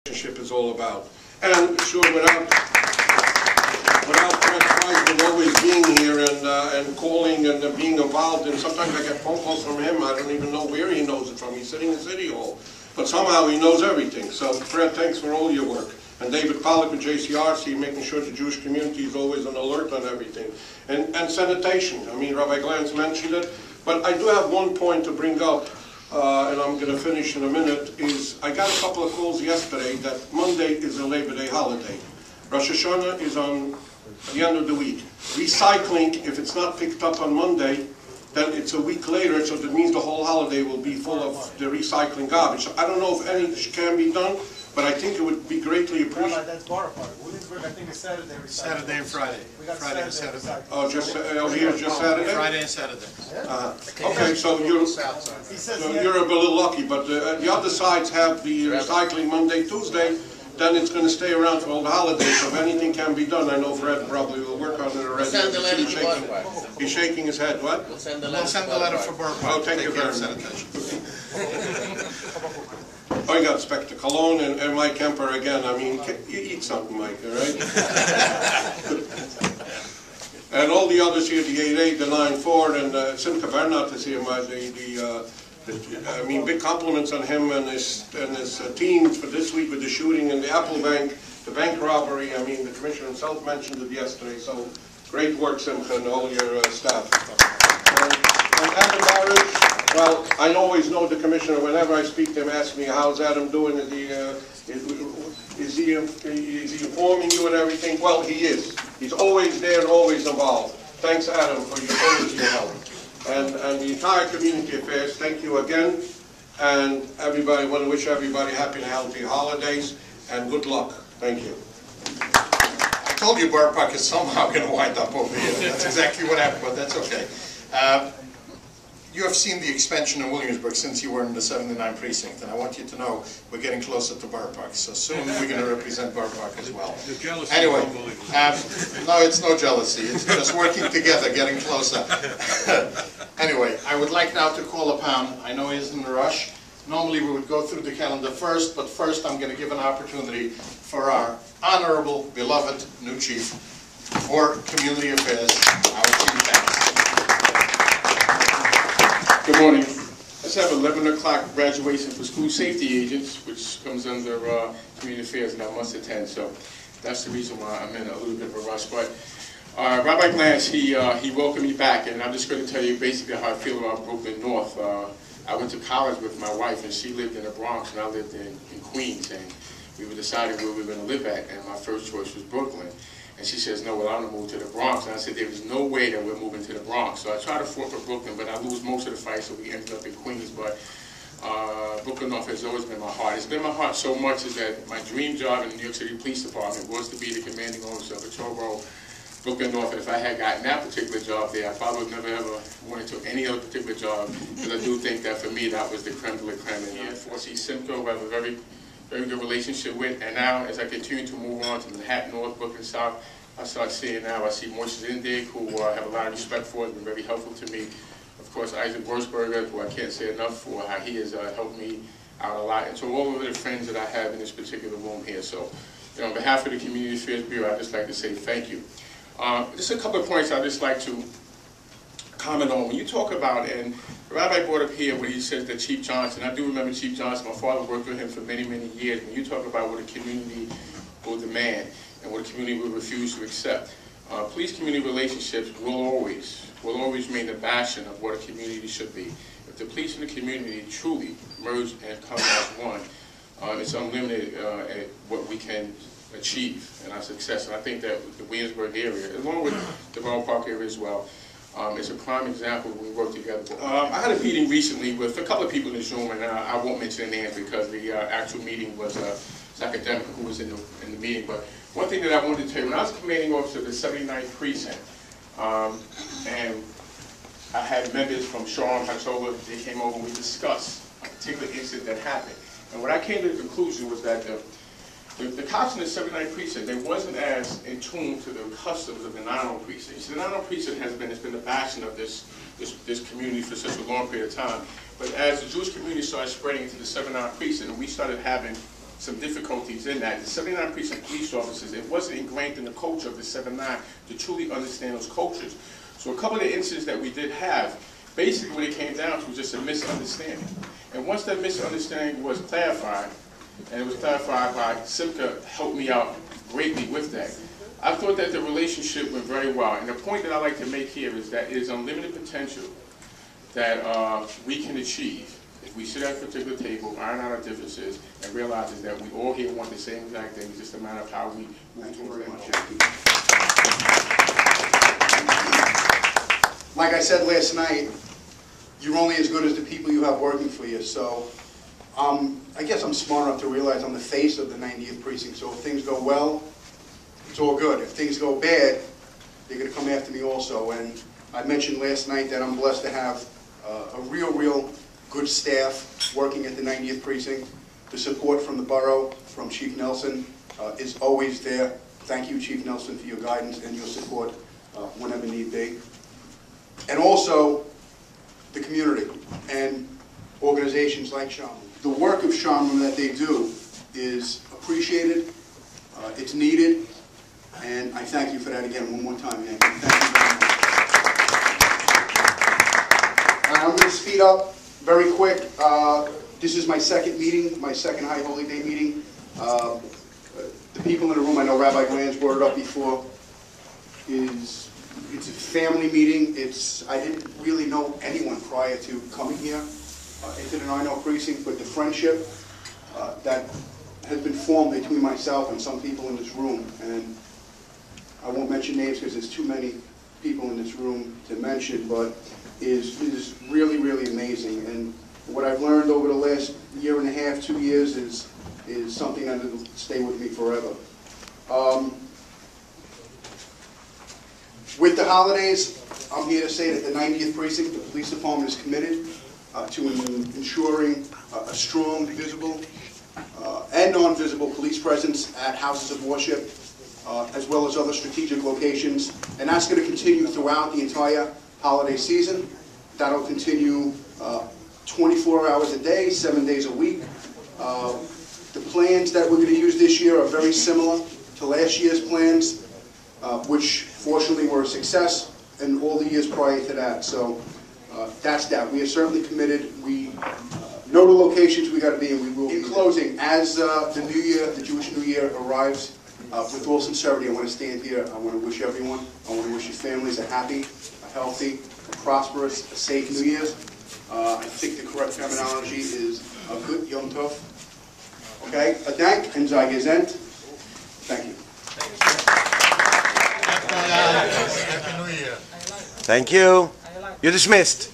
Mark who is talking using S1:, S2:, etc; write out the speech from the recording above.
S1: relationship is all about. And sure, without Fred Weisman always being here and calling and being involved, and sometimes I get phone calls from him, I don't even know where he knows it from. He's sitting in City Hall. But somehow he knows everything. So Fred, thanks for all your work. And David Pollack with JCC, making sure the Jewish community is always on alert on everything. And sanitation, I mean, Rabbi Glantz mentioned it. But I do have one point to bring up, and I'm going to finish in a minute, is I got a couple of calls yesterday that Monday is a Labor Day holiday. Rosh Hashanah is on the end of the week. Recycling, if it's not picked up on Monday, then it's a week later, so that means the whole holiday will be full of the recycling garbage. So I don't know if any can be done, but I think it would be greatly appreciated.
S2: Rabbi, that's bar part. Williamsburg, I think, is Saturday.
S3: Saturday and Friday.
S2: Friday
S3: and Saturday.
S1: Oh, here's just Saturday?
S3: Friday and Saturday.
S1: Okay, so you're a little lucky, but the other sides have the recycling Monday, Tuesday. Then it's going to stay around for all the holidays, so if anything can be done, I know Fred probably will work on it already.
S4: We'll send the letter to Bar Park.
S1: He's shaking his head, what?
S4: We'll send the
S3: letter for Bar Park.
S1: Oh, thank you very much. Oh, you got Spectre Cologne and Mike Kemper again. I mean, you eat something, Mike, all right? And all the others here, the 8-8, the 9-4, and Simcha Bernat is here, I mean, big compliments on him and his teams for this week with the shooting in the Apple Bank, the bank robbery. I mean, the commissioner himself mentioned it yesterday. So great work, Simcha, and all your staff. And Adam Barrett, well, I always know the commissioner. Whenever I speak to him, ask me how's Adam doing. Is he informing you and everything? Well, he is. He's always there and always involved. Thanks, Adam, for your help. And the entire community affairs, thank you again. And everybody, I want to wish everybody happy and healthy holidays and good luck. Thank you.
S3: I told you Bar Park is somehow going to wind up over here. That's exactly what happened, but that's okay. You have seen the expansion in Williamsburg since you were in the 79 precinct, and I want you to know we're getting closer to Bar Park. So soon we're going to represent Bar Park as well.
S5: The jealousy
S3: anyway, no, it's no jealousy. It's just working together, getting closer. Anyway, I would like now to call upon, I know he's in a rush. Normally we would go through the calendar first, but first I'm going to give an opportunity for our honorable, beloved new chief for community affairs, our chief thanks.
S6: Good morning. Let's have 11 o'clock graduation for school safety agents, which comes under community affairs, and I must attend. So that's the reason why I'm in a little bit of a rush. But Rabbi Glantz, he welcomed me back, and I'm just going to tell you basically how I feel about Brooklyn North. I went to college with my wife, and she lived in the Bronx, and I lived in Queens, and we were deciding where we were going to live at, and my first choice was Brooklyn. And she says, no, well, I want to move to the Bronx. And I said, there is no way that we're moving to the Bronx. So I tried to fought for Brooklyn, but I lose most of the fights, so we ended up in Queens. But Brooklyn North has always been my heart. It's been my heart so much is that my dream job in the New York City Police Department was to be the commanding officer of Patrol Row, Brooklyn North. And if I had gotten that particular job there, I probably would never ever wanted to any other particular job, because I do think that for me, that was the creme de la creme. And unfortunately, Simcoe, we have a very, very good relationship with. And now, as I continue to move on to Manhattan North, Brooklyn South, I start seeing now, I see Moishes Indig, who I have a lot of respect for, has been very helpful to me. Of course, Isaac Wurzberger, who I can't say enough for, how he has helped me out a lot. And so all of the friends that I have in this particular room here. So, on behalf of the Community Affairs Bureau, I'd just like to say thank you. Just a couple of points I'd just like to comment on. When you talk about, and the Rabbi brought up here when he says that Chief Johnson, I do remember Chief Johnson, my father worked with him for many, many years. When you talk about what a community will demand, and what a community will refuse to accept. Police community relationships will always remain the bastion of what a community should be. If the police and the community truly merge and come as one, it's unlimited what we can achieve and our success. And I think that the Williamsburg area, along with the Borough Park area as well, is a prime example when we work together. I had a meeting recently with a couple of people in this room, and I won't mention their names because the actual meeting was academic who was in the meeting. But one thing that I wanted to tell you, when I was commanding officer of the 79th precinct, and I had members from Sharon, Hatola, they came over and we discussed a particular incident that happened. And what I came to the conclusion was that the cops in the 79th precinct, they wasn't as in tune to the customs of the 9-0 precinct. So the 9-0 precinct has been the bastion of this community for such a long period of time. But as the Jewish community started spreading into the 79th precinct, and we started having some difficulties in that. The 79 precinct police officers, it wasn't ingrained in the culture of the 79 to truly understand those cultures. So a couple of the incidents that we did have, basically what it came down to was just a misunderstanding. And once that misunderstanding was clarified, and it was clarified by Simca helped me out greatly with that, I thought that the relationship went very well. And the point that I like to make here is that it is unlimited potential that we can achieve if we sit at a particular table, iron out our differences, and realize is that we all here want the same exact thing. It's just a matter of how we move towards that.
S4: Like I said last night, you're only as good as the people you have working for you. So I guess I'm smart enough to realize I'm the face of the 90th precinct. So if things go well, it's all good. If things go bad, they're going to come after me also. And I mentioned last night that I'm blessed to have a real good staff working at the 90th precinct. The support from the borough, from Chief Nelson, is always there. Thank you, Chief Nelson, for your guidance and your support whenever need be. And also, the community and organizations like Shalom. The work of Shalom that they do is appreciated, it's needed, and I thank you for that again one more time, Yankee. Thank you very much. I'm going to speed up very quick. This is my second meeting, my second High Holy Day meeting. The people in the room, I know Rabbi Glantz brought it up before, it's a family meeting. I didn't really know anyone prior to coming here into the 90 precinct, but the friendship that has been formed between myself and some people in this room, and I won't mention names because there's too many people in this room to mention, but is really amazing. And what I've learned over the last year and a half, 2 years, is something that will stay with me forever. With the holidays, I'm here to say that the 90th precinct, the police department, is committed to ensuring a strong, visible, and non-visible police presence at houses of worship, as well as other strategic locations. And that's going to continue throughout the entire holiday season. That'll continue 24 hours a day, 7 days a week. The plans that we're going to use this year are very similar to last year's plans, which fortunately were a success in all the years prior to that. So that's that. We are certainly committed. We know the locations we got to be, and we will. In closing, as the New Year, the Jewish New Year arrives, with all sincerity, I want to stand here. I want to wish everyone, I want to wish your families a happy, a healthy, a prosperous, a safe New Year's. I think the correct terminology is a good Yom Tov. Okay? A dank and sei gesund. Thank you.
S5: Thank you. You're dismissed.